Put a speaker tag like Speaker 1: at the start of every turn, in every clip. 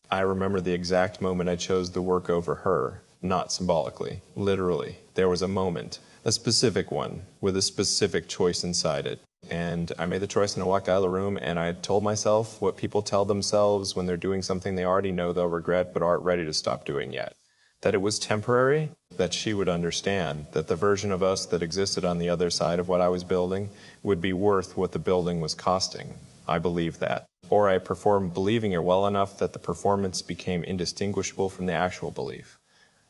Speaker 1: I remember the exact moment I chose the work over her, not symbolically, literally. There was a moment, a specific one, with a specific choice inside it. And I made the choice and I walked out of the room and I told myself what people tell themselves when they're doing something they already know they'll regret but aren't ready to stop doing yet. That it was temporary, that she would understand, that the version of us that existed on the other side of what I was building would be worth what the building was costing. I believed that. Or I performed believing it well enough that the performance became indistinguishable from the actual belief.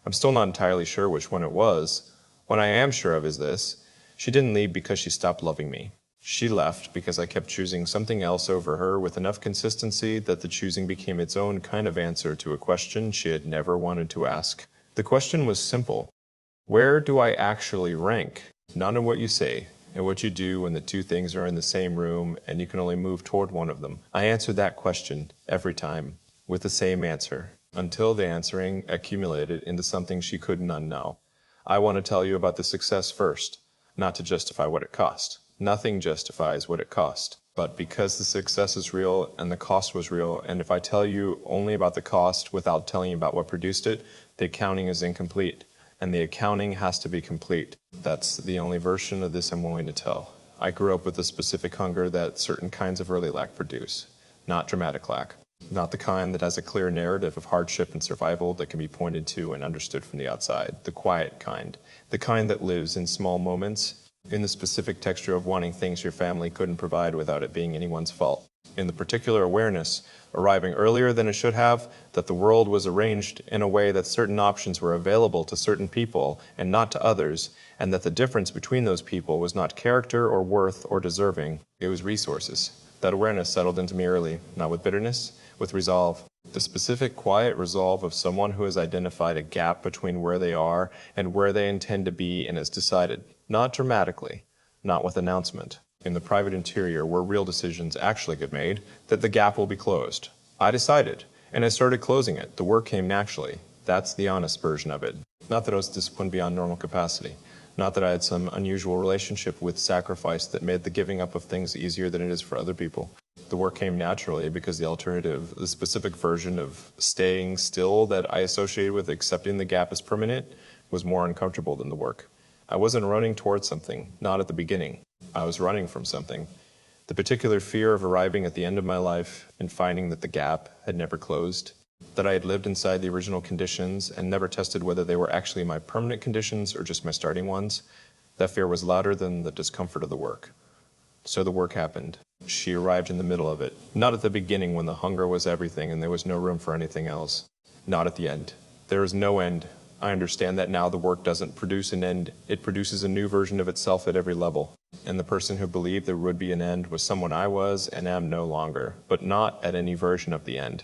Speaker 1: I'm still not entirely sure which one it was. What I am sure of is this: she didn't leave because she stopped loving me. She left because I kept choosing something else over her with enough consistency that the choosing became its own kind of answer to a question she had never wanted to ask. The question was simple. Where do I actually rank? Not in what you say and what you do when the two things are in the same room and you can only move toward one of them. I answered that question every time with the same answer until the answering accumulated into something she couldn't unknow. I want to tell you about the success first, not to justify what it cost. Nothing justifies what it cost. But because the success is real and the cost was real, and if I tell you only about the cost without telling you about what produced it, the accounting is incomplete. And the accounting has to be complete. That's the only version of this I'm willing to tell. I grew up with a specific hunger that certain kinds of early lack produce. Not dramatic lack. Not the kind that has a clear narrative of hardship and survival that can be pointed to and understood from the outside. The quiet kind. The kind that lives in small moments, in the specific texture of wanting things your family couldn't provide without it being anyone's fault. In the particular awareness, arriving earlier than it should have, that the world was arranged in a way that certain options were available to certain people and not to others, and that the difference between those people was not character or worth or deserving, it was resources. That awareness settled into me early, not with bitterness, with resolve. The specific, quiet resolve of someone who has identified a gap between where they are and where they intend to be and has decided, not dramatically, not with announcement, in the private interior where real decisions actually get made, that the gap will be closed. I decided, and I started closing it. The work came naturally. That's the honest version of it. Not that I was disciplined beyond normal capacity. Not that I had some unusual relationship with sacrifice that made the giving up of things easier than it is for other people. The work came naturally because the alternative, the specific version of staying still that I associated with accepting the gap as permanent, was more uncomfortable than the work. I wasn't running towards something, not at the beginning. I was running from something. The particular fear of arriving at the end of my life and finding that the gap had never closed, that I had lived inside the original conditions and never tested whether they were actually my permanent conditions or just my starting ones, that fear was louder than the discomfort of the work. So the work happened. She arrived in the middle of it, not at the beginning when the hunger was everything and there was no room for anything else. Not at the end. There is no end. I understand that now the work doesn't produce an end. It produces a new version of itself at every level. And the person who believed there would be an end was someone I was and am no longer, but not at any version of the end.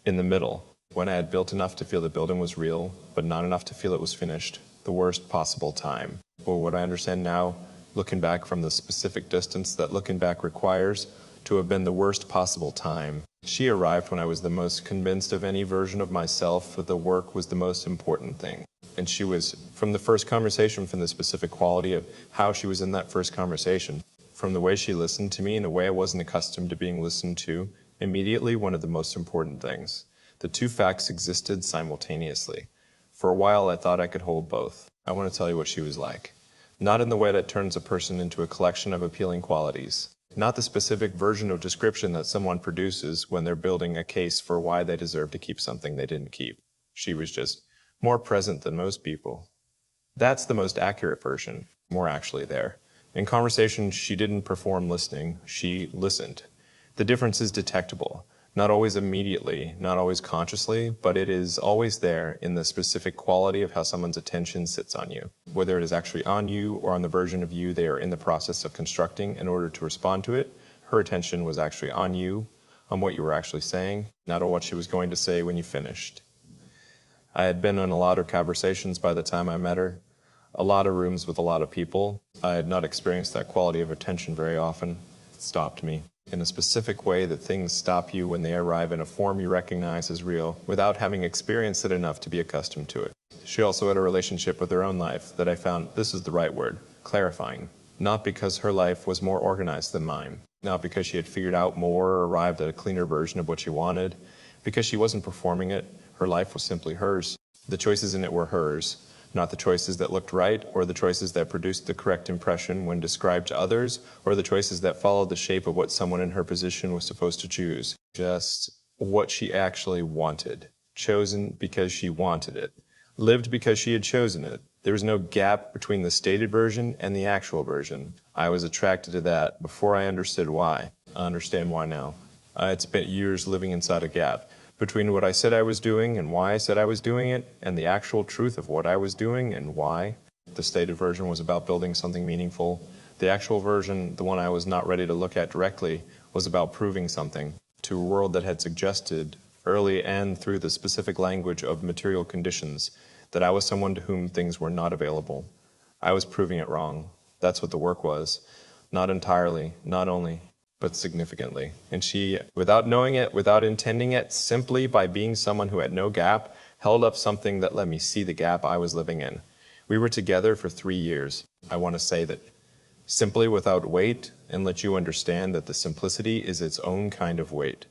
Speaker 1: In the middle, when I had built enough to feel the building was real, but not enough to feel it was finished. The worst possible time. Or what I understand now, looking back from the specific distance that looking back requires, to have been the worst possible time. She arrived when I was the most convinced of any version of myself that the work was the most important thing. And she was, from the first conversation, from the specific quality of how she was in that first conversation, from the way she listened to me in a way I wasn't accustomed to being listened to, immediately one of the most important things. The two facts existed simultaneously. For a while I thought I could hold both. I want to tell you what she was like. Not in the way that turns a person into a collection of appealing qualities. Not the specific version of description that someone produces when they're building a case for why they deserve to keep something they didn't keep. She was just more present than most people. That's the most accurate version, more actually there. In conversation, she didn't perform listening, she listened. The difference is detectable. Not always immediately, not always consciously, but it is always there in the specific quality of how someone's attention sits on you. Whether it is actually on you or on the version of you they are in the process of constructing in order to respond to it, her attention was actually on you, on what you were actually saying, not on what she was going to say when you finished. I had been in a lot of conversations by the time I met her, a lot of rooms with a lot of people. I had not experienced that quality of attention very often. It stopped me. In a specific way that things stop you when they arrive in a form you recognize as real, without having experienced it enough to be accustomed to it. She also had a relationship with her own life that I found, this is the right word, clarifying. Not because her life was more organized than mine, not because she had figured out more or arrived at a cleaner version of what she wanted, because she wasn't performing it. Her life was simply hers. The choices in it were hers, not the choices that looked right, or the choices that produced the correct impression when described to others, or the choices that followed the shape of what someone in her position was supposed to choose. Just what she actually wanted. Chosen because she wanted it. Lived because she had chosen it. There was no gap between the stated version and the actual version. I was attracted to that before I understood why. I understand why now. I had spent years living inside a gap between what I said I was doing and why I said I was doing it, and the actual truth of what I was doing and why. The stated version was about building something meaningful. The actual version, the one I was not ready to look at directly, was about proving something to a world that had suggested, early and through the specific language of material conditions, that I was someone to whom things were not available. I was proving it wrong. That's what the work was. Not entirely, not only, but significantly. And she, without knowing it, without intending it, simply by being someone who had no gap, held up something that let me see the gap I was living in. We were together for 3 years. I want to say that simply without weight, and let you understand that the simplicity is its own kind of weight.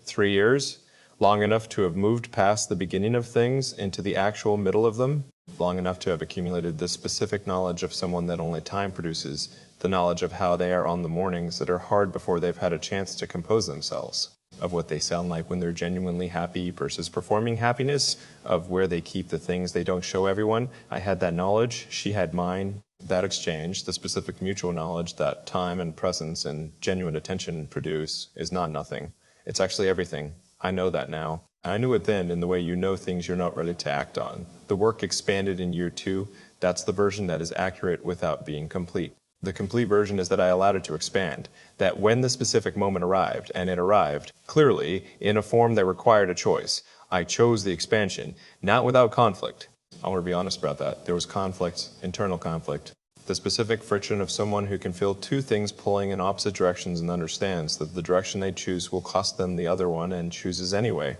Speaker 1: 3 years? Long enough to have moved past the beginning of things into the actual middle of them, long enough to have accumulated the specific knowledge of someone that only time produces, the knowledge of how they are on the mornings that are hard before they've had a chance to compose themselves, of what they sound like when they're genuinely happy versus performing happiness, of where they keep the things they don't show everyone. I had that knowledge, she had mine. That exchange, the specific mutual knowledge that time and presence and genuine attention produce, is not nothing. It's actually everything. I know that now. I knew it then in the way you know things you're not ready to act on. The work expanded in year 2. That's the version that is accurate without being complete. The complete version is that I allowed it to expand, that when the specific moment arrived, and it arrived, clearly, in a form that required a choice, I chose the expansion, not without conflict. I want to be honest about that. There was conflict, internal conflict. The specific friction of someone who can feel two things pulling in opposite directions and understands that the direction they choose will cost them the other one and chooses anyway.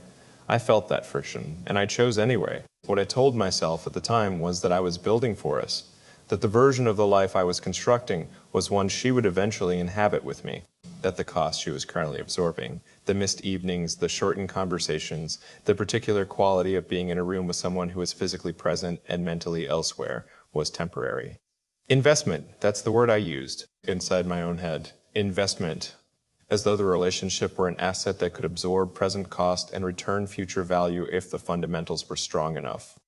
Speaker 1: I felt that friction, and I chose anyway. What I told myself at the time was that I was building for us, that the version of the life I was constructing was one she would eventually inhabit with me, that the cost she was currently absorbing, the missed evenings, the shortened conversations, the particular quality of being in a room with someone who was physically present and mentally elsewhere, was temporary. Investment, that's the word I used inside my own head. Investment, as though the relationship were an asset that could absorb present cost and return future value if the fundamentals were strong enough.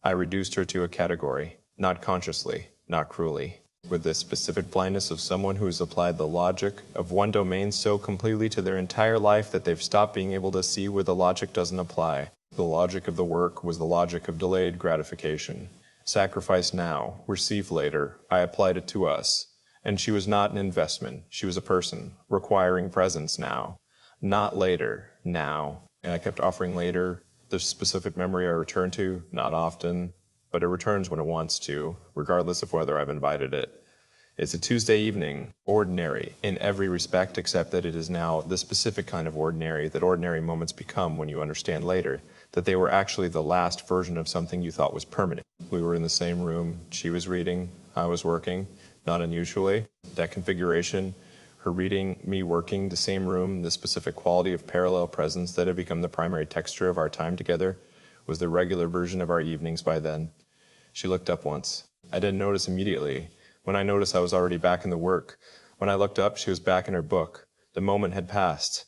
Speaker 1: I reduced her to a category, not consciously, not cruelly, with the specific blindness of someone who has applied the logic of one domain so completely to their entire life that they've stopped being able to see where the logic doesn't apply. The logic of the work was the logic of delayed gratification. Sacrifice now, receive later. I applied it to us. And she was not an investment. She was a person, requiring presence now. Not later, now. And I kept offering later. The specific memory I return to, not often, but it returns when it wants to, regardless of whether I've invited it. It's a Tuesday evening, ordinary in every respect, except that it is now the specific kind of ordinary that ordinary moments become when you understand later that they were actually the last version of something you thought was permanent. We were in the same room. She was reading. I was working. Not unusually. That configuration, her reading, me working, the same room, the specific quality of parallel presence that had become the primary texture of our time together, was the regular version of our evenings by then. She looked up once. I didn't notice immediately. When I noticed, I was already back in the work. When I looked up, she was back in her book. The moment had passed.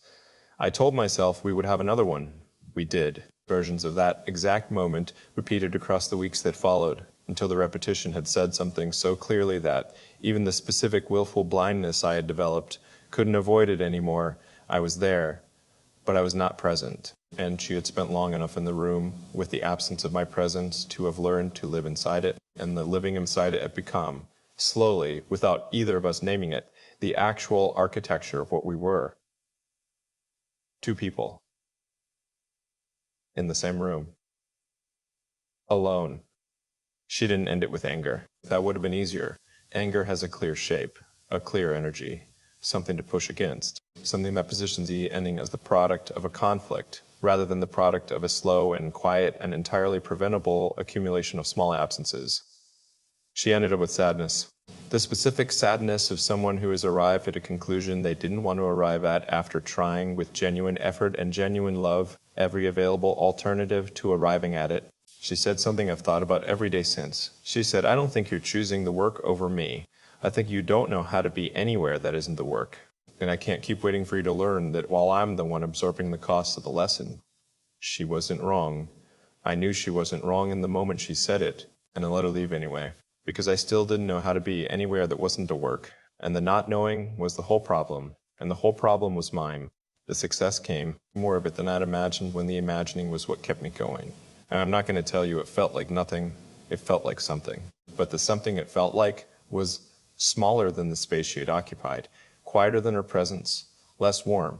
Speaker 1: I told myself we would have another one. We did. Versions of that exact moment repeated across the weeks that followed, until the repetition had said something so clearly that even the specific willful blindness I had developed couldn't avoid it anymore. I was there, but I was not present, and she had spent long enough in the room with the absence of my presence to have learned to live inside it, and the living inside it had become, slowly, without either of us naming it, the actual architecture of what we were. Two people. In the same room. Alone. She didn't end it with anger. That would have been easier. Anger has a clear shape, a clear energy, something to push against, something that positions the ending as the product of a conflict, rather than the product of a slow and quiet and entirely preventable accumulation of small absences. She ended up with sadness. The specific sadness of someone who has arrived at a conclusion they didn't want to arrive at after trying with genuine effort and genuine love every available alternative to arriving at it. She said something I've thought about every day since. She said, "I don't think you're choosing the work over me. I think you don't know how to be anywhere that isn't the work. And I can't keep waiting for you to learn that while I'm the one absorbing the cost of the lesson." She wasn't wrong. I knew she wasn't wrong in the moment she said it, and I let her leave anyway, because I still didn't know how to be anywhere that wasn't the work. And the not knowing was the whole problem, and the whole problem was mine. The success came, more of it than I'd imagined, when the imagining was what kept me going. And I'm not going to tell you it felt like nothing, it felt like something. But the something it felt like was smaller than the space she had occupied, quieter than her presence, less warm,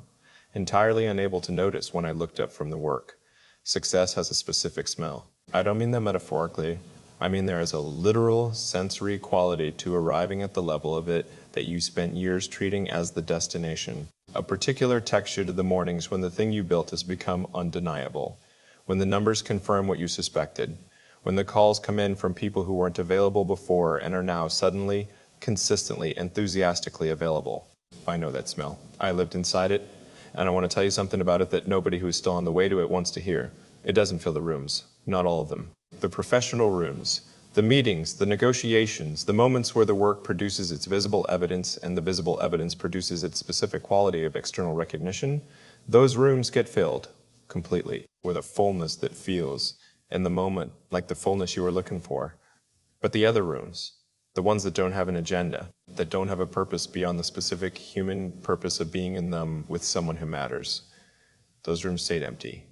Speaker 1: entirely unable to notice when I looked up from the work. Success has a specific smell. I don't mean that metaphorically. I mean there is a literal sensory quality to arriving at the level of it that you spent years treating as the destination. A particular texture to the mornings when the thing you built has become undeniable. When the numbers confirm what you suspected. When the calls come in from people who weren't available before and are now suddenly, consistently, enthusiastically available. I know that smell. I lived inside it, and I want to tell you something about it that nobody who is still on the way to it wants to hear. It doesn't fill the rooms. Not all of them. The professional rooms, the meetings, the negotiations, the moments where the work produces its visible evidence and the visible evidence produces its specific quality of external recognition, those rooms get filled completely with a fullness that feels in the moment like the fullness you were looking for. But the other rooms, the ones that don't have an agenda, that don't have a purpose beyond the specific human purpose of being in them with someone who matters, those rooms stayed empty.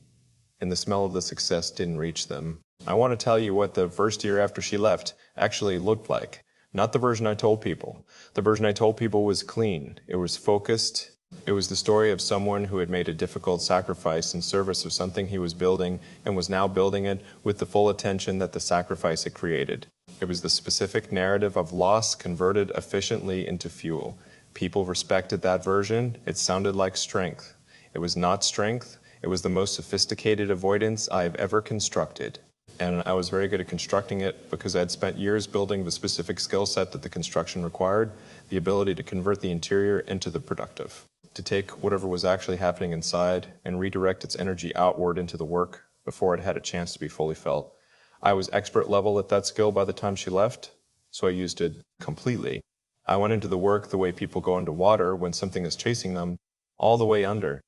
Speaker 1: And the smell of the success didn't reach them. I want to tell you what the first year after she left actually looked like. Not the version I told people. The version I told people was clean. It was focused. It was the story of someone who had made a difficult sacrifice in service of something he was building and was now building it with the full attention that the sacrifice had created. It was the specific narrative of loss converted efficiently into fuel. People respected that version. It sounded like strength. It was not strength. It was the most sophisticated avoidance I have ever constructed. And I was very good at constructing it because I had spent years building the specific skill set that the construction required, the ability to convert the interior into the productive, to take whatever was actually happening inside and redirect its energy outward into the work before it had a chance to be fully felt. I was expert level at that skill by the time she left, so I used it completely. I went into the work the way people go into water when something is chasing them, all the way under.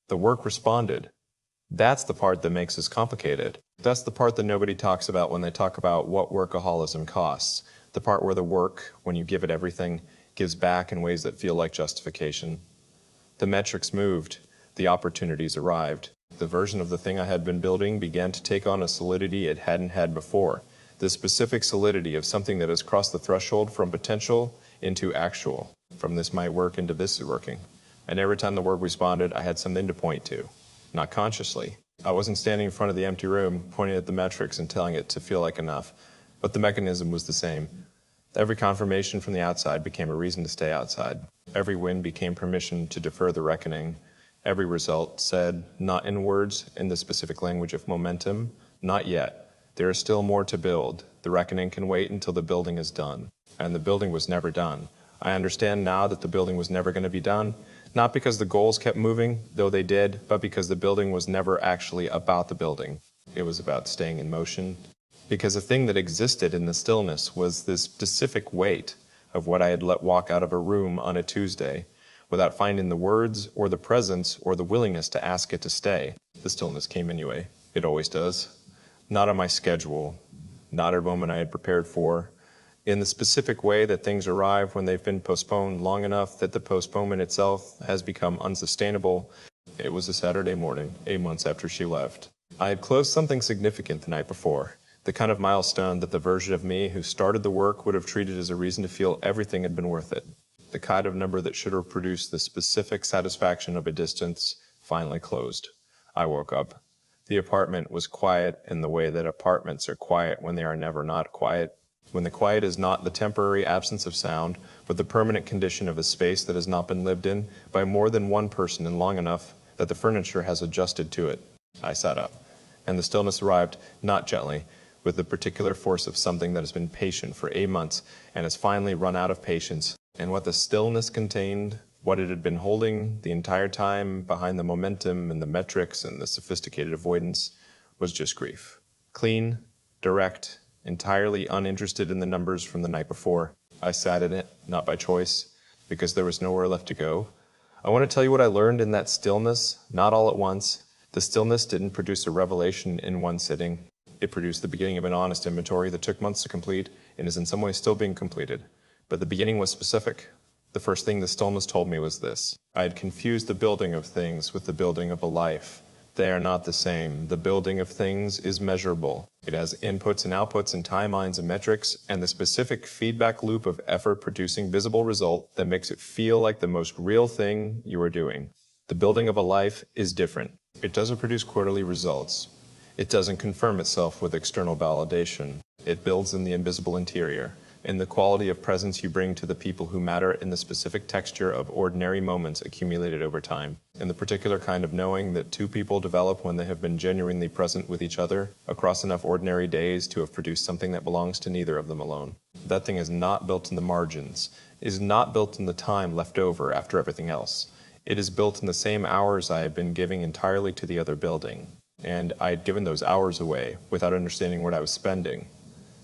Speaker 1: The work responded. That's the part that makes this complicated. That's the part that nobody talks about when they talk about what workaholism costs. The part where the work, when you give it everything, gives back in ways that feel like justification. The metrics moved. The opportunities arrived. The version of the thing I had been building began to take on a solidity it hadn't had before. The specific solidity of something that has crossed the threshold from potential into actual. From this might work into this is working. And every time the work responded, I had something to point to. Not consciously. I wasn't standing in front of the empty room, pointing at the metrics and telling it to feel like enough. But the mechanism was the same. Every confirmation from the outside became a reason to stay outside. Every win became permission to defer the reckoning. Every result said, not in words, in the specific language of momentum, not yet. There is still more to build. The reckoning can wait until the building is done. And the building was never done. I understand now that the building was never going to be done, not because the goals kept moving, though they did, but because the building was never actually about the building. It was about staying in motion. Because the thing that existed in the stillness was this specific weight of what I had let walk out of a room on a Tuesday, without finding the words or the presence or the willingness to ask it to stay. The stillness came anyway. It always does. Not on my schedule, not at a moment I had prepared for, in the specific way that things arrive when they've been postponed long enough that the postponement itself has become unsustainable. It was a Saturday morning, 8 months after she left. I had closed something significant the night before, the kind of milestone that the version of me who started the work would have treated as a reason to feel everything had been worth it, the kind of number that should have produced the specific satisfaction of a distance finally closed. I woke up. The apartment was quiet in the way that apartments are quiet when they are never not quiet. When the quiet is not the temporary absence of sound, but the permanent condition of a space that has not been lived in by more than one person in long enough that the furniture has adjusted to it. I sat up, and the stillness arrived, not gently, with the particular force of something that has been patient for 8 months and has finally run out of patience. And what the stillness contained What it had been holding the entire time behind the momentum and the metrics and the sophisticated avoidance was just grief. Clean, direct, entirely uninterested in the numbers from the night before. I sat in it, not by choice, because there was nowhere left to go. I want to tell you what I learned in that stillness, not all at once. The stillness didn't produce a revelation in one sitting. It produced the beginning of an honest inventory that took months to complete and is in some ways still being completed. But the beginning was specific. The first thing the stillness told me was this. I had confused the building of things with the building of a life. They are not the same. The building of things is measurable. It has inputs and outputs and timelines and metrics, and the specific feedback loop of effort producing visible result that makes it feel like the most real thing you are doing. The building of a life is different. It doesn't produce quarterly results. It doesn't confirm itself with external validation. It builds in the invisible interior, in the quality of presence you bring to the people who matter, in the specific texture of ordinary moments accumulated over time, in the particular kind of knowing that two people develop when they have been genuinely present with each other across enough ordinary days to have produced something that belongs to neither of them alone. That thing is not built in the margins, is not built in the time left over after everything else. It is built in the same hours I had been giving entirely to the other building, and I had given those hours away without understanding what I was spending.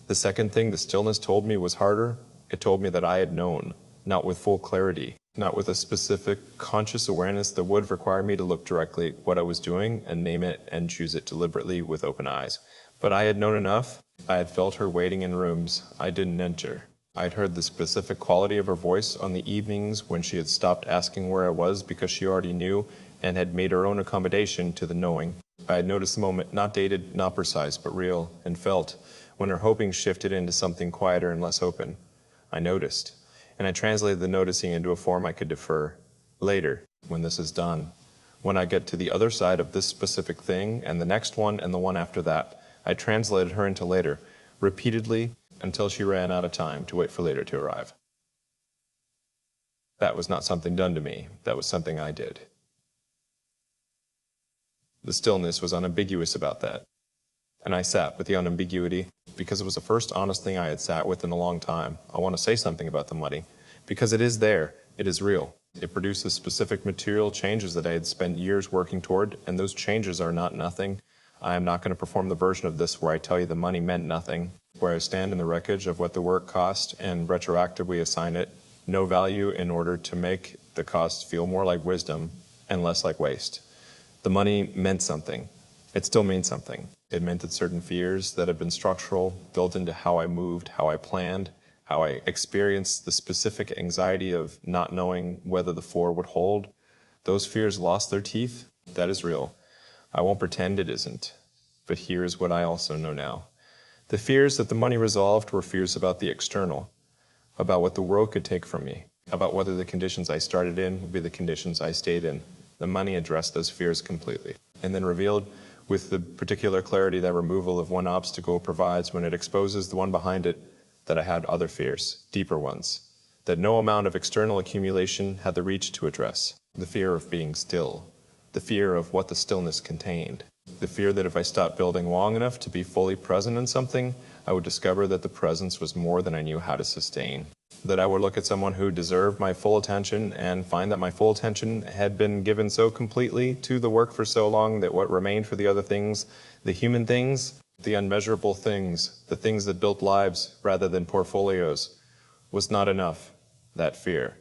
Speaker 1: The second thing the stillness told me was harder. It told me that I had known, not with full clarity, not with a specific conscious awareness that would require me to look directly at what I was doing and name it and choose it deliberately with open eyes. But I had known enough. I had felt her waiting in rooms I didn't enter. I had heard the specific quality of her voice on the evenings when she had stopped asking where I was because she already knew and had made her own accommodation to the knowing. I had noticed the moment, not dated, not precise, but real, and felt when her hoping shifted into something quieter and less open. I noticed, and I translated the noticing into a form I could defer. Later, when this is done, when I get to the other side of this specific thing, and the next one, and the one after that, I translated her into later, repeatedly, until she ran out of time to wait for later to arrive. That was not something done to me. That was something I did. The stillness was unambiguous about that. And I sat with the unambiguity because it was the first honest thing I had sat with in a long time. I want to say something about the money because it is there. It is real. It produces specific material changes that I had spent years working toward, and those changes are not nothing. I am not going to perform the version of this where I tell you the money meant nothing, where I stand in the wreckage of what the work cost and retroactively assign it no value in order to make the cost feel more like wisdom and less like waste. The money meant something. It still means something. It meant that certain fears that had been structural, built into how I moved, how I planned, how I experienced the specific anxiety of not knowing whether the floor would hold, those fears lost their teeth. That is real. I won't pretend it isn't. But here's what I also know now. The fears that the money resolved were fears about the external, about what the world could take from me, about whether the conditions I started in would be the conditions I stayed in. The money addressed those fears completely, and then revealed with the particular clarity that removal of one obstacle provides when it exposes the one behind it, that I had other fears, deeper ones, that no amount of external accumulation had the reach to address. The fear of being still, the fear of what the stillness contained, the fear that if I stopped building long enough to be fully present in something, I would discover that the presence was more than I knew how to sustain. That I would look at someone who deserved my full attention and find that my full attention had been given so completely to the work for so long that what remained for the other things, the human things, the unmeasurable things, the things that built lives rather than portfolios, was not enough. That fear.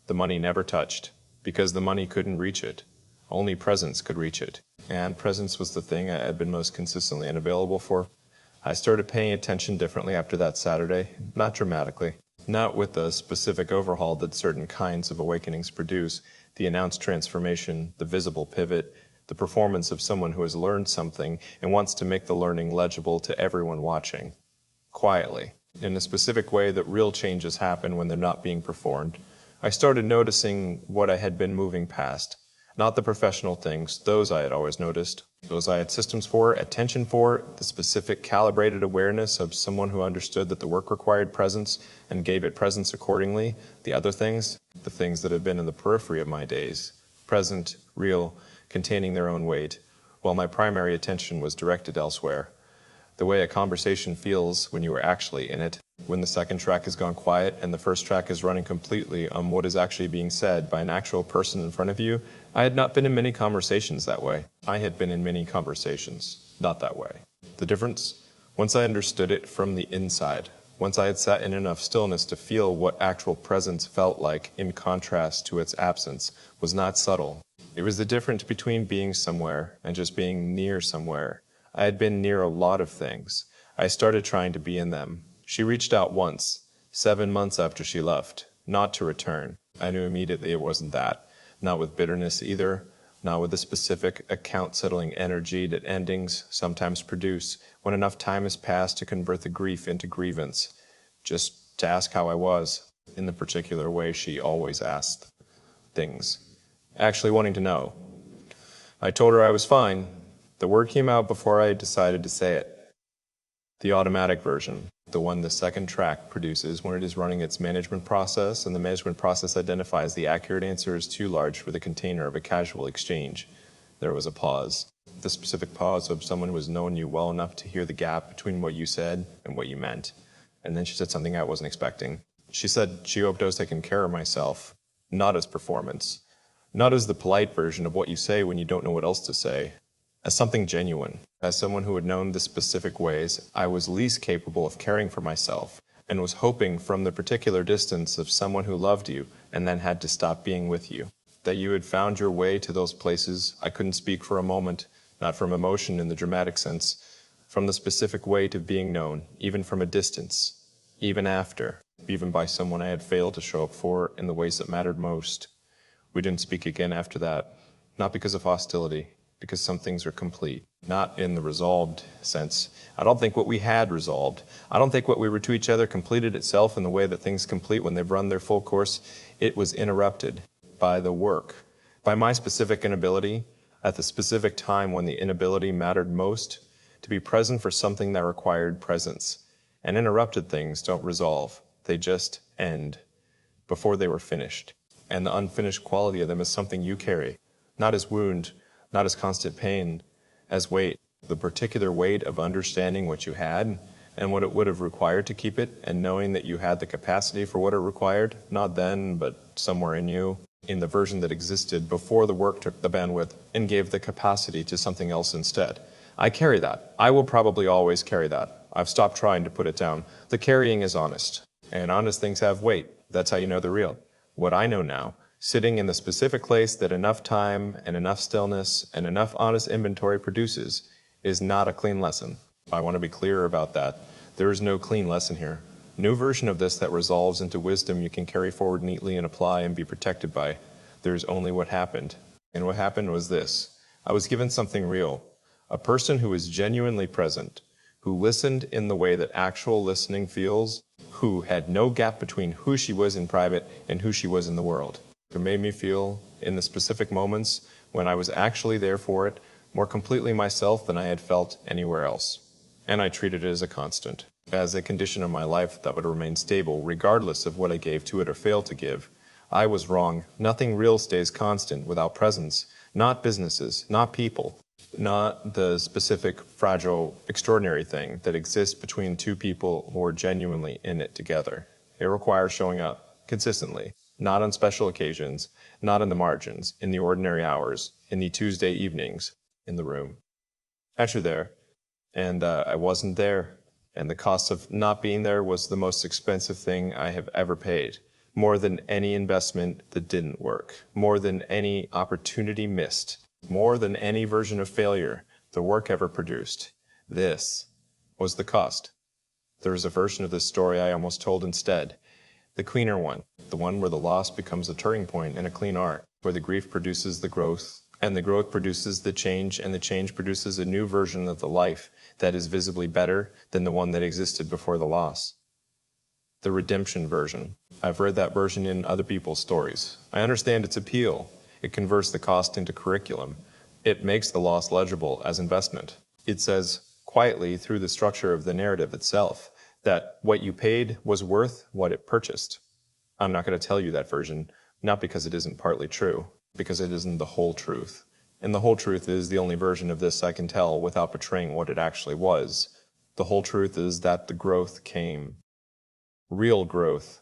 Speaker 1: The money never touched, because the money couldn't reach it. Only presence could reach it. And presence was the thing I had been most consistently unavailable for. I started paying attention differently after that Saturday, not dramatically. Not with the specific overhaul that certain kinds of awakenings produce, the announced transformation, the visible pivot, the performance of someone who has learned something and wants to make the learning legible to everyone watching. Quietly, in a specific way that real changes happen when they're not being performed, I started noticing what I had been moving past. Not the professional things, those I had always noticed. Those I had systems for, attention for, the specific calibrated awareness of someone who understood that the work required presence and gave it presence accordingly. The other things, the things that had been in the periphery of my days, present, real, containing their own weight, while my primary attention was directed elsewhere. the way a conversation feels when you are actually in it, when the second track has gone quiet and the first track is running completely on what is actually being said by an actual person in front of you. I had not been in many conversations that way. I had been in many conversations not that way. The difference? Once I understood it from the inside, once I had sat in enough stillness to feel what actual presence felt like in contrast to its absence, was not subtle. It was the difference between being somewhere and just being near somewhere. I had been near a lot of things. I started trying to be in them. She reached out once, 7 months after she left, not to return. I knew immediately it wasn't that. Not with bitterness either, not with the specific account-settling energy that endings sometimes produce when enough time has passed to convert the grief into grievance. Just to ask how I was, in the particular way she always asked things. Actually wanting to know. I told her I was fine. The word came out before I had decided to say it. The automatic version, the one the second track produces when it is running its management process, and the management process identifies the accurate answer is too large for the container of a casual exchange. There was a pause. The specific pause of someone who has known you well enough to hear the gap between what you said and what you meant. And then she said something I wasn't expecting. She said she hoped I was taking care of myself, not as performance, not as the polite version of what you say when you don't know what else to say, as something genuine. As someone who had known the specific ways I was least capable of caring for myself, and was hoping from the particular distance of someone who loved you and then had to stop being with you, that you had found your way to those places I couldn't speak for a moment, not from emotion in the dramatic sense, from the specific way to being known, even from a distance, even after, even by someone I had failed to show up for in the ways that mattered most. We didn't speak again after that, not because of hostility, because some things are complete, not in the resolved sense. I don't think what we had resolved. I don't think what we were to each other completed itself in the way that things complete when they've run their full course. It was interrupted by the work, by my specific inability, at the specific time when the inability mattered most, to be present for something that required presence. And interrupted things don't resolve. They just end before they were finished. And the unfinished quality of them is something you carry, not as wound, not as constant pain, as weight, the particular weight of understanding what you had and what it would have required to keep it, and knowing that you had the capacity for what it required, not then, but somewhere in you, in the version that existed before the work took the bandwidth and gave the capacity to something else instead. I carry that. I will probably always carry that. I've stopped trying to put it down. The carrying is honest, and honest things have weight. That's how you know they're real. What I know now, sitting in the specific place that enough time and enough stillness and enough honest inventory produces, is not a clean lesson. I want to be clear about that. There is no clean lesson here. No version of this that resolves into wisdom you can carry forward neatly and apply and be protected by. There's only what happened. And what happened was this. I was given something real. A person who was genuinely present, who listened in the way that actual listening feels, who had no gap between who she was in private and who she was in the world. It made me feel, in the specific moments when I was actually there for it, more completely myself than I had felt anywhere else. And I treated it as a constant, as a condition of my life that would remain stable regardless of what I gave to it or failed to give. I was wrong. Nothing real stays constant without presence. Not businesses, not people, not the specific, fragile, extraordinary thing that exists between two people who are genuinely in it together. It requires showing up consistently. Not on special occasions, not in the margins, in the ordinary hours, in the Tuesday evenings, in the room. Actually there. And I wasn't there. And the cost of not being there was the most expensive thing I have ever paid. More than any investment that didn't work. More than any opportunity missed. More than any version of failure the work ever produced. This was the cost. There is a version of this story I almost told instead. The cleaner one, the one where the loss becomes a turning point in a clean arc, where the grief produces the growth, and the growth produces the change, and the change produces a new version of the life that is visibly better than the one that existed before the loss. The redemption version. I've read that version in other people's stories. I understand its appeal. It converts the cost into curriculum. It makes the loss legible as investment. It says, quietly through the structure of the narrative itself, that what you paid was worth what it purchased. I'm not going to tell you that version, not because it isn't partly true, because it isn't the whole truth. And the whole truth is the only version of this I can tell without betraying what it actually was. The whole truth is that the growth came. Real growth,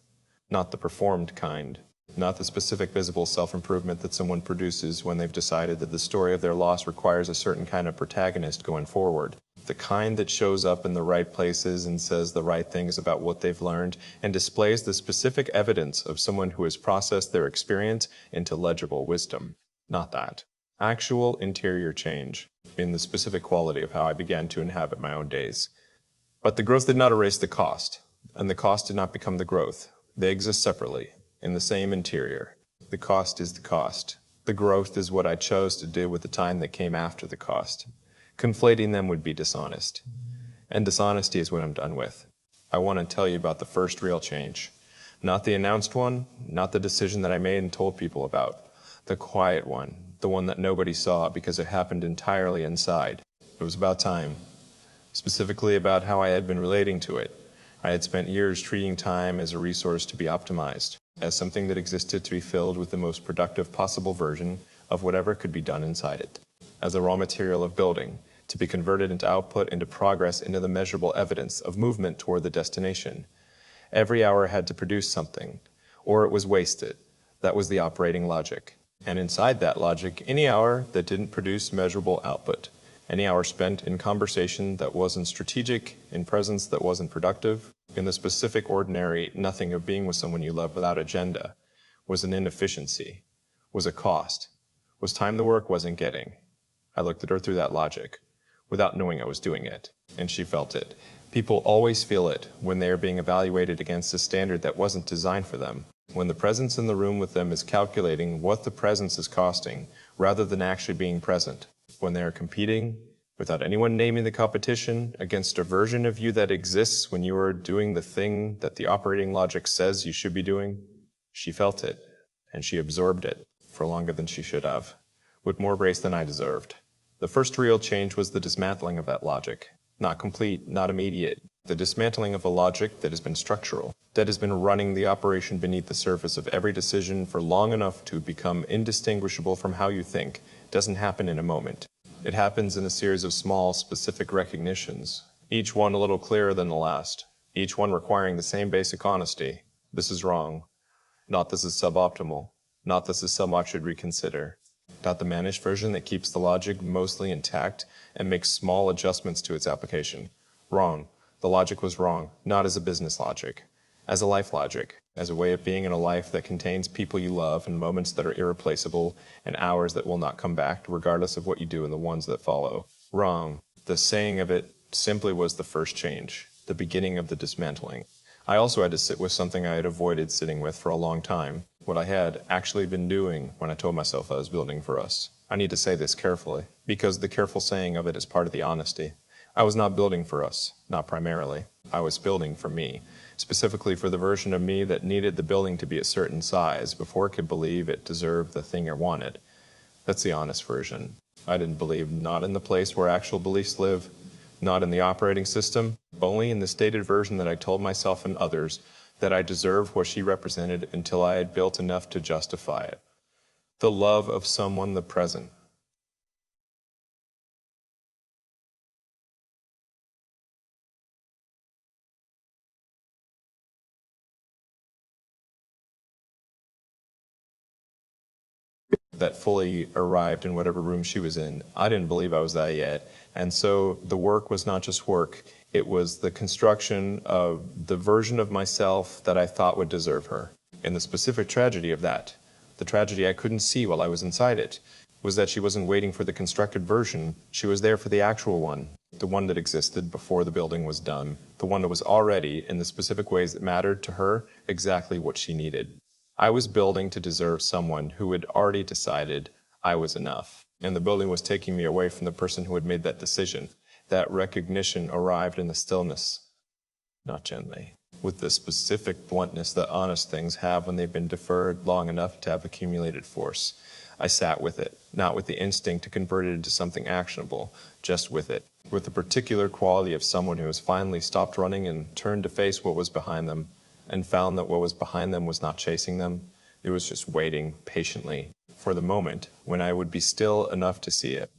Speaker 1: not the performed kind, not the specific visible self-improvement that someone produces when they've decided that the story of their loss requires a certain kind of protagonist going forward. The kind that shows up in the right places and says the right things about what they've learned and displays the specific evidence of someone who has processed their experience into legible wisdom. Not that. Actual interior change in the specific quality of how I began to inhabit my own days. But the growth did not erase the cost, and the cost did not become the growth. They exist separately, in the same interior. The cost is the cost. The growth is what I chose to do with the time that came after the cost. Conflating them would be dishonest. And dishonesty is what I'm done with. I want to tell you about the first real change. Not the announced one, not the decision that I made and told people about. The quiet one, the one that nobody saw because it happened entirely inside. It was about time. Specifically about how I had been relating to it. I had spent years treating time as a resource to be optimized, as something that existed to be filled with the most productive possible version of whatever could be done inside it, as a raw material of building, to be converted into output, into progress, into the measurable evidence of movement toward the destination. Every hour had to produce something, or it was wasted. That was the operating logic. And inside that logic, any hour that didn't produce measurable output, any hour spent in conversation that wasn't strategic, in presence that wasn't productive, in the specific ordinary nothing of being with someone you love without agenda, was an inefficiency, was a cost, was time the work wasn't getting. I looked at her through that logic, without knowing I was doing it, and she felt it. People always feel it when they are being evaluated against a standard that wasn't designed for them. When the presence in the room with them is calculating what the presence is costing, rather than actually being present. When they are competing, without anyone naming the competition, against a version of you that exists when you are doing the thing that the operating logic says you should be doing, she felt it, and she absorbed it for longer than she should have, with more grace than I deserved. The first real change was the dismantling of that logic. Not complete, not immediate. The dismantling of a logic that has been structural, that has been running the operation beneath the surface of every decision for long enough to become indistinguishable from how you think, doesn't happen in a moment. It happens in a series of small, specific recognitions, each one a little clearer than the last, each one requiring the same basic honesty. This is wrong. Not this is suboptimal. Not this is something I should reconsider. Not the managed version that keeps the logic mostly intact and makes small adjustments to its application. Wrong. The logic was wrong, not as a business logic, as a life logic, as a way of being in a life that contains people you love and moments that are irreplaceable and hours that will not come back regardless of what you do in the ones that follow. Wrong. The saying of it simply was the first change, the beginning of the dismantling. I also had to sit with something I had avoided sitting with for a long time, what I had actually been doing when I told myself I was building for us. I need to say this carefully, because the careful saying of it is part of the honesty. I was not building for us, not primarily. I was building for me, specifically for the version of me that needed the building to be a certain size before it could believe it deserved the thing it wanted. That's the honest version. I didn't believe not in the place where actual beliefs live, not in the operating system, only in the stated version that I told myself and others that I deserved what she represented until I had built enough to justify it. The love of someone, the present. That fully arrived in whatever room she was in. I didn't believe I was that yet. And so the work was not just work, it was the construction of the version of myself that I thought would deserve her. And the specific tragedy of that, the tragedy I couldn't see while I was inside it, was that she wasn't waiting for the constructed version, she was there for the actual one, the one that existed before the building was done, the one that was already, in the specific ways that mattered to her, exactly what she needed. I was building to deserve someone who had already decided I was enough. And the building was taking me away from the person who had made that decision. That recognition arrived in the stillness, not gently, with the specific bluntness that honest things have when they've been deferred long enough to have accumulated force. I sat with it, not with the instinct to convert it into something actionable, just with it, with the particular quality of someone who has finally stopped running and turned to face what was behind them, and found that what was behind them was not chasing them. It was just waiting patiently for the moment when I would be still enough to see it.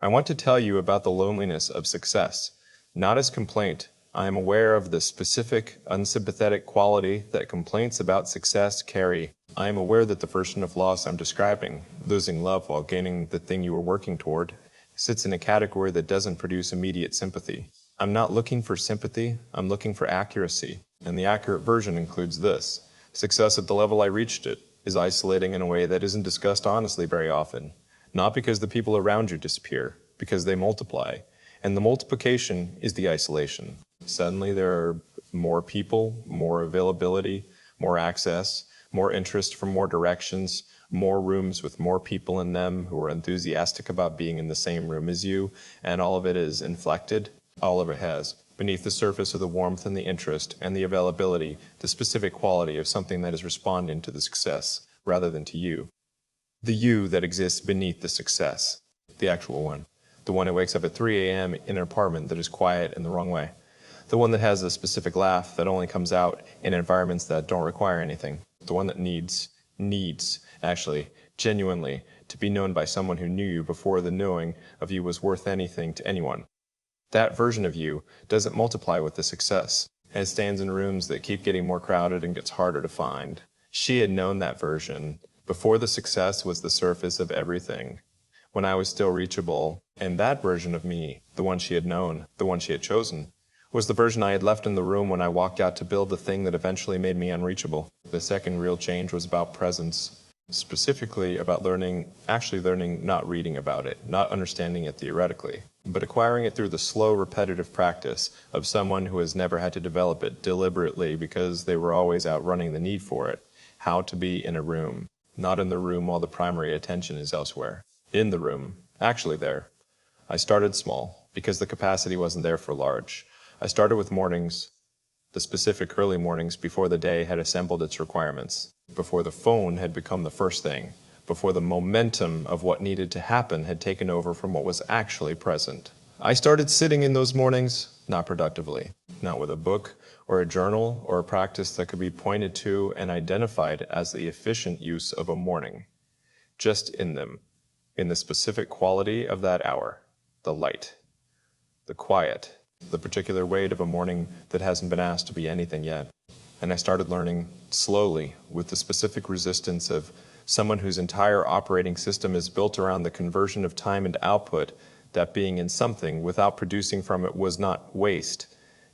Speaker 1: I want to tell you about the loneliness of success, Not as complaint. I am aware of the specific, unsympathetic quality that complaints about success carry. I am aware that the version of loss I'm describing, losing love while gaining the thing you were working toward, sits in a category that doesn't produce immediate sympathy. I'm not looking for sympathy, I'm looking for accuracy. And the accurate version includes this. Success at the level I reached it is isolating in a way that isn't discussed honestly very often. Not because the people around you disappear, because they multiply. And the multiplication is the isolation. Suddenly there are more people, more availability, more access, more interest from more directions, more rooms with more people in them who are enthusiastic about being in the same room as you, and all of it is inflected, all of it has, beneath the surface of the warmth and the interest and the availability, the specific quality of something that is responding to the success rather than to you. The you that exists beneath the success, the actual one. The one who wakes up at 3 a.m. in an apartment that is quiet in the wrong way. The one that has a specific laugh that only comes out in environments that don't require anything. The one that needs, actually, genuinely, to be known by someone who knew you before the knowing of you was worth anything to anyone. That version of you doesn't multiply with the success. It stands in rooms that keep getting more crowded and gets harder to find. She had known that version before the success was the surface of everything, when I was still reachable, and that version of me, the one she had known, the one she had chosen, was the version I had left in the room when I walked out to build the thing that eventually made me unreachable. The second real change was about presence, specifically about actually learning, not reading about it, not understanding it theoretically, but acquiring it through the slow, repetitive practice of someone who has never had to develop it deliberately because they were always outrunning the need for it. How to be in a room, not in the room while the primary attention is elsewhere. In the room, actually there. I started small, because the capacity wasn't there for large. I started with mornings, the specific early mornings before the day had assembled its requirements, before the phone had become the first thing, before the momentum of what needed to happen had taken over from what was actually present. I started sitting in those mornings, not productively, not with a book or a journal or a practice that could be pointed to and identified as the efficient use of a morning, just in them, in the specific quality of that hour, the light, the quiet, the particular weight of a morning that hasn't been asked to be anything yet. And I started learning slowly with the specific resistance of someone whose entire operating system is built around the conversion of time into output, that being in something without producing from it was not waste.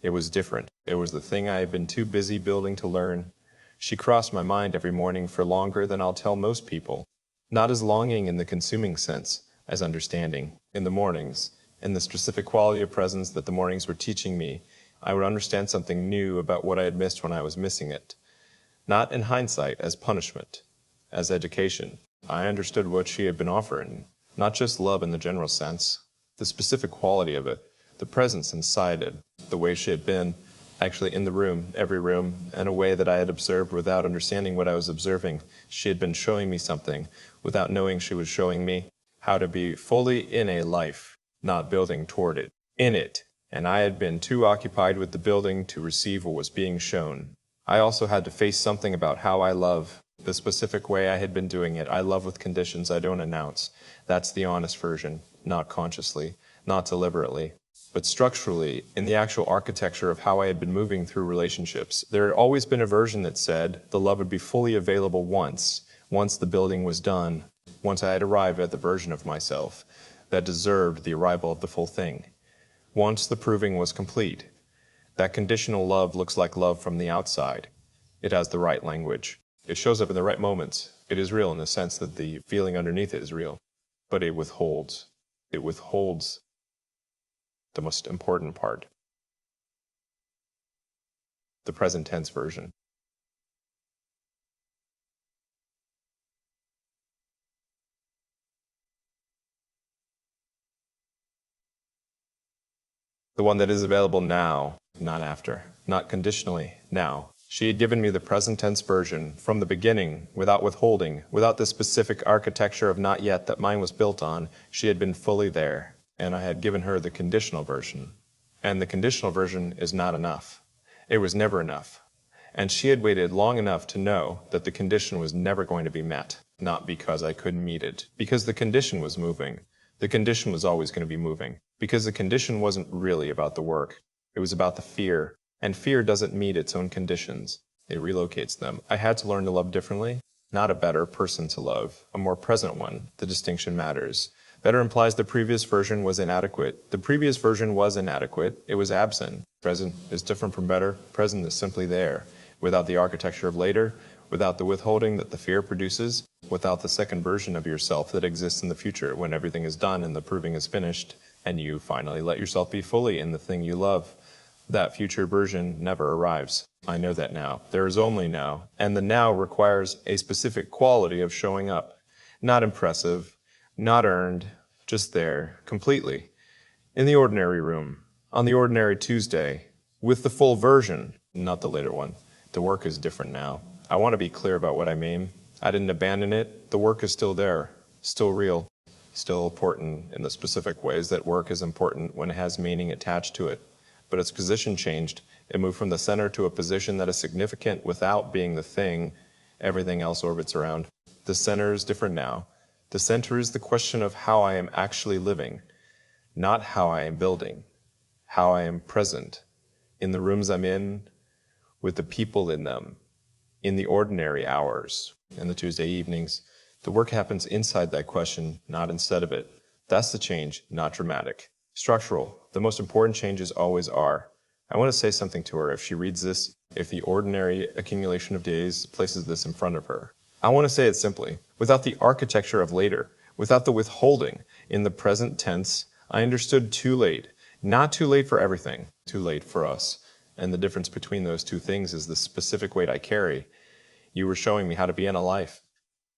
Speaker 1: It was different. It was the thing I had been too busy building to learn. She crossed my mind every morning for longer than I'll tell most people. Not as longing in the consuming sense, as understanding. In the mornings, in the specific quality of presence that the mornings were teaching me, I would understand something new about what I had missed when I was missing it. Not in hindsight as punishment, as education. I understood what she had been offering, not just love in the general sense, the specific quality of it, the presence inside it, the way she had been, actually in the room, every room, in a way that I had observed without understanding what I was observing. She had been showing me something without knowing she was showing me how to be fully in a life, not building toward it, in it. And I had been too occupied with the building to receive what was being shown. I also had to face something about how I love, the specific way I had been doing it. I love with conditions I don't announce. That's the honest version, not consciously, not deliberately, but structurally, in the actual architecture of how I had been moving through relationships. There had always been a version that said the love would be fully available once the building was done, once I had arrived at the version of myself that deserved the arrival of the full thing. Once the proving was complete. That conditional love looks like love from the outside. It has the right language. It shows up in the right moments. It is real in the sense that the feeling underneath it is real. But it withholds. It withholds the most important part. The present tense version. The one that is available now, not after, not conditionally, now. She had given me the present tense version from the beginning, without withholding, without the specific architecture of not yet that mine was built on. She had been fully there, and I had given her the conditional version. And the conditional version is not enough. It was never enough. And she had waited long enough to know that the condition was never going to be met, not because I couldn't meet it, because the condition was moving. The condition was always going to be moving, because the condition wasn't really about the work. It was about the fear, and fear doesn't meet its own conditions. It relocates them. I had to learn to love differently, not a better person to love, a more present one. The distinction matters. Better implies the previous version was inadequate. The previous version was inadequate. It was absent. Present is different from better. Present is simply there. Without the architecture of later, without the withholding that the fear produces, without the second version of yourself that exists in the future when everything is done and the proving is finished, and you finally let yourself be fully in the thing you love. That future version never arrives. I know that now. There is only now, and the now requires a specific quality of showing up. Not impressive, not earned, just there, completely. In the ordinary room, on the ordinary Tuesday, with the full version, not the later one. The work is different now. I want to be clear about what I mean. I didn't abandon it. The work is still there, still real, still important in the specific ways that work is important when it has meaning attached to it. But its position changed. It moved from the center to a position that is significant without being the thing everything else orbits around. The center is different now. The center is the question of how I am actually living, not how I am building, how I am present, in the rooms I'm in, with the people in them, in the ordinary hours, in the Tuesday evenings. The work happens inside that question, not instead of it. That's the change, not dramatic. Structural. The most important changes always are. I want to say something to her if she reads this, if the ordinary accumulation of days places this in front of her. I want to say it simply. Without the architecture of later, without the withholding in the present tense, I understood too late. Not too late for everything, too late for us. And the difference between those two things is the specific weight I carry. You were showing me how to be in a life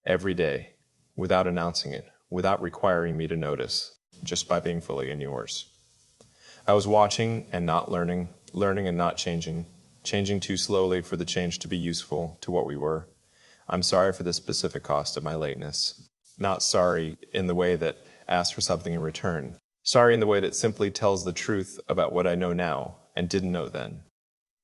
Speaker 1: every day, without announcing it, without requiring me to notice, just by being fully in yours. I was watching and not learning, learning and not changing, changing too slowly for the change to be useful to what we were. I'm sorry for the specific cost of my lateness. Not sorry in the way that asks for something in return. Sorry in the way that simply tells the truth about what I know now and didn't know then.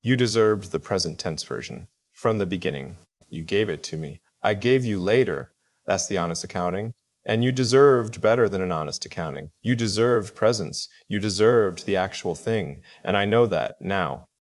Speaker 1: You deserved the present tense version. From the beginning, you gave it to me. I gave you later. That's the honest accounting. And you deserved better than an honest accounting. You deserved presence. You deserved the actual thing. And I know that now.